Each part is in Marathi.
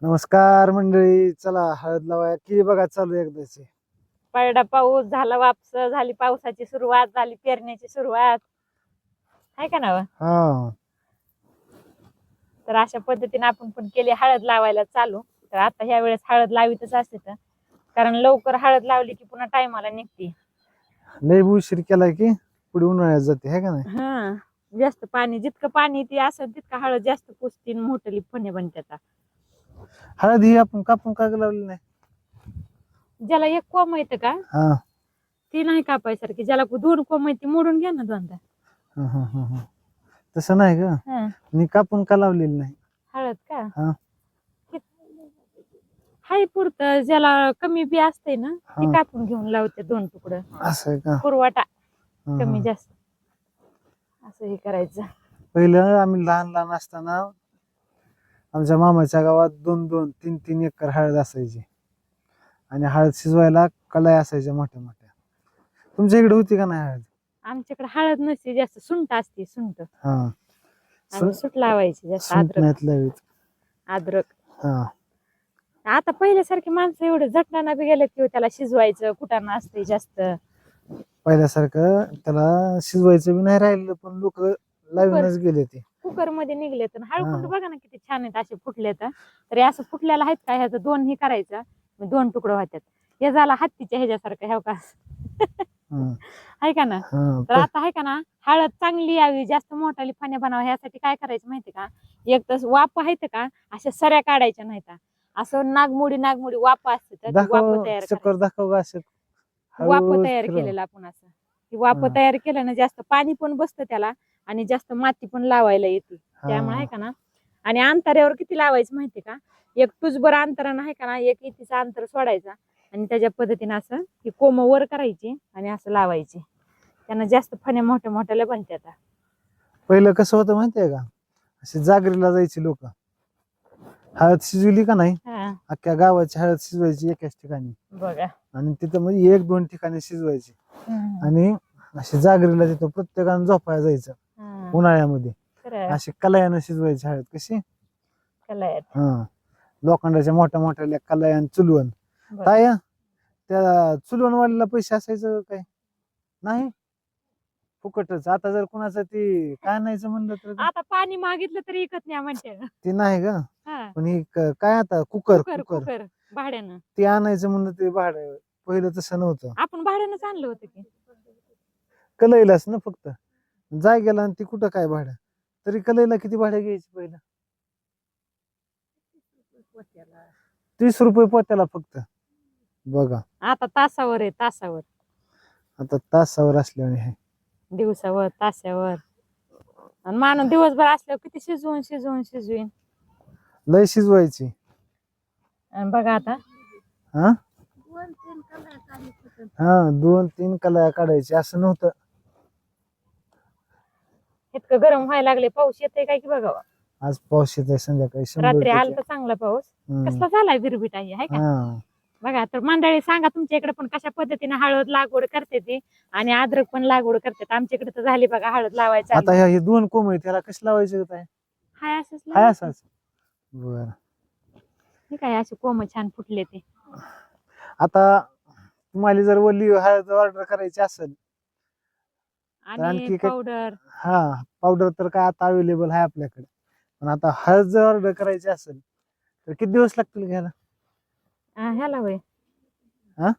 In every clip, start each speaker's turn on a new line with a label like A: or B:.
A: नमस्कार मंडळी, चला हळद लावाया की बघा चालू एकदाची.
B: पडला पाऊस झाला, वापस झाली पावसाची सुरुवात, झाली पेरण्याची सुरुवात आहे का ना.
A: हा
B: तर अशा पद्धतीने आपण पण केली हळद लावायला चालू. तर आता ह्या वेळेस हळद लावितच असते तर, कारण लवकर हळद लावली की पुन्हा टायमाला निघते.
A: लय उशीर केलाय की पुढे उन्हाळ्यात जाते है का नाही.
B: हा, जास्त पाणी जितकं पाणी ती असं तितकं हळद जास्त पुसती, मोठली फणे बनतात.
A: हळद ही आपण कापून का लावली नाही.
B: ज्याला एक कोंब येतं का
A: हा
B: ती नाही कापायसारखी, ज्याला दोन कोंब ती मोडून घ्या ना दोनदा.
A: हा हा हा हा. तसं नाही का,
B: हा,
A: मी कापून का लावलेली नाही.
B: हळद का
A: हा
B: हाय पुरतं, ज्याला कमी बी असते ना ती
A: हा
B: कापून घेऊन लावते दोन तुकडं.
A: असं आहे का.
B: पुरवठा
A: हा,
B: कमी
A: हा.
B: जास्त असं हे करायचं.
A: पहिलं आम्ही लहान लहान असताना आमच्या मामाच्या गावात 2-2, 3-3 एकर हळद असायची आणि हळद शिजवायला कलाई असायच्या मोठ्या मोठ्या. तुमच्या इकडे होती का नाही हळद.
B: आमच्याकडे हळद नसते जास्त, सुंठ असते, सुंठ.
A: हा
B: आम्ही सुट लावायची जास्त,
A: सुंठ
B: अद्रक.
A: नाहीत लावीत.
B: अद्रक
A: हा
B: आता पहिल्यासारखी माणसं एवढे झटणाना बी गेले की त्याला शिजवायचं कुटाणा असते जास्त.
A: पहिल्यासारखं त्याला शिजवायचं बी नाही राहिलं, पण लोक लावूनच गेले ते.
B: कुकर मध्ये निघले तर हळकुंड
A: हा.
B: बघा ना किती छान आहेत, असे फुटले तर. तरी असं फुटलेलं आहेत का, ह्याचं दोन हे करायचं, दोन तुकडं होत्यात. हे झाला हत्तीच्या ह्याच्यासारखं ह्या का आहे का ना. तर आता आहे का ना, हळद चांगली यावी, जास्त मोठाली फण्या बनावा, ह्यासाठी काय करायचं माहिती का, एक तर वाप आहेत का अशा सऱ्या काढायच्या नाहीत, असं नागमोडी नागमोडी वाप असते तर ती वाप तयार
A: चक्कर दाखव असं
B: वाप तयार केलेलं आपण असं. ती वाप तयार केलं ना, जास्त पाणी पण बसतं त्याला आणि जास्त माती पण लावायला येते. त्यामुळे आहे का ना, आणि अंतरावर किती लावायचं माहिती का, एक तुझभर अंतरानं आहे का ना, एक इतीचं अंतर सोडायचा आणि त्याच्या पद्धतीने असं ही कोंब वर करायची आणि असं लावायची. त्यांना जास्त फण्या मोठ्या मोठ्याला बनतात.
A: पहिलं कसं होतं माहितीये का, असे जागरीला जायचे लोक, हळद शिजवली का नाही, अख्ख्या गावाची हळद शिजवायची एकाच ठिकाणी
B: बघा,
A: आणि तिथं म्हणजे 1-2 ठिकाणी शिजवायची आणि अशी जागरीला तिथं प्रत्येकानं झोपायला जायचं उन्हाळ्यामध्ये. अशी कलायानं शिजवायची हळद. कशी
B: कलायात,
A: हा, लोखंडाच्या मोठ्या मोठ्या कलायान चुलवण. काय त्या चुलवणवालीला पैसे असायचं काय नाही, फुकटच. आता जर कुणाचं ती काय आणायचं म्हणलं तर
B: आता पाणी मागितलं तरी इकत नाही म्हणते
A: ते नाही का. पण ही काय आता कुकर
B: कुकर भाड्यानं
A: ते आणायचं म्हणलं ते भाडं. पहिलं तसं नव्हतं,
B: आपण भाड्यानंच आणलं होतं की.
A: कलईलाच ना फक्त, जाय गेला आणि ती कुठं काय भाडं. तरी कलईला किती भाडं घ्यायची पहिलं, 30 रुपये पोत्याला फक्त. बघा
B: आता तासावर आहे, तासावर.
A: आता तासावर असल्याने आहे,
B: दिवसावर तासावर. आणि माणूस दिवसभर असल्यावर किती शिजवून शिजवून शिजवीन.
A: लय शिजवायची.
B: आणि बघा आता
A: हा 2-3 कलाया काढायची, असं नव्हतं.
B: इतकं गरम व्हायला लागले, पाऊस येते काय की बघावं.
A: आज पाऊस येतोय संध्याकाळी 100%.
B: रात्री आलता चांगला पाऊस, कसला झालाय बिरबिट आहे का. बघा तर मंडळी, सांगा तुमच्या इकडे पण कशा पद्धतीने हळद लागवड करते ती आणि अद्रक पण लागवड करतात. आमच्या इकडे तर झाली बघा हळद लावायचं.
A: आता हे 2 कोंब आहेत, त्याला कसं लावायचं काय.
B: हाय असंच
A: हाय असंच. बर,
B: हे काय असे कोंब छान फुटले ते.
A: आता तुम्हाला जर वली हळद ऑर्डर करायची असेल तर
B: आणि
A: आणखी काय.
B: पावडर,
A: हा, पावडर तर काय आता अवेलेबल आहे आपल्याकडे. पण आता हळद जर ऑर्डर करायची असेल तर किती दिवस लागतील घ्यायला.
B: ह्याला होय
A: हा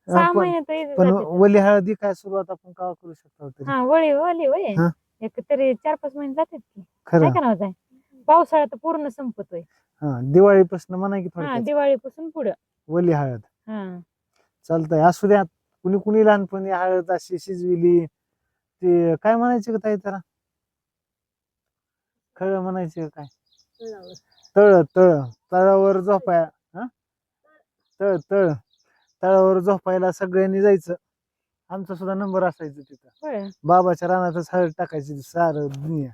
B: 6 महिने
A: पण वली हळदी काय सुरुवात आपण का करू शकतो तरी.
B: हा, वळी वळी वय
A: हा?
B: एक तरी 4-5 महिने जातात की.
A: खरं
B: काय का पावसाळ्यात तर पूर्ण संपतोय.
A: हा, दिवाळीपासून म्हणा की थोडक्यात
B: दिवाळीपासून पुढं
A: वली हळद.
B: हा,
A: चालतंय, असू द्या. कुणी कुणी लहानपणी हळद अशी शिजविली, ते काय म्हणायचे का ताई त्याला, खळ म्हणायचे काय, तळ तळ तळावर झोपाया. हा, तळ तळ तळावर झोपायला सगळ्यांनी जायचं. आमचा सुद्धा नंबर असायचा तिथं. बाबाच्या रानातच हळद टाकायची सारं दुनिया.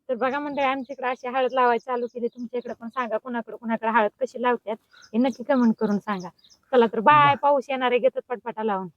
B: तर बघा म्हणजे आमच्या इकडे अशी हळद लावायला चालू केली. तुमच्या इकडे पण सांगा, कुणाकडे हळद कशी लावतात हे नक्की कमेंट करून सांगा. चला तर बाय, पाऊस येणार आहे, घेतात पटपटा लावून.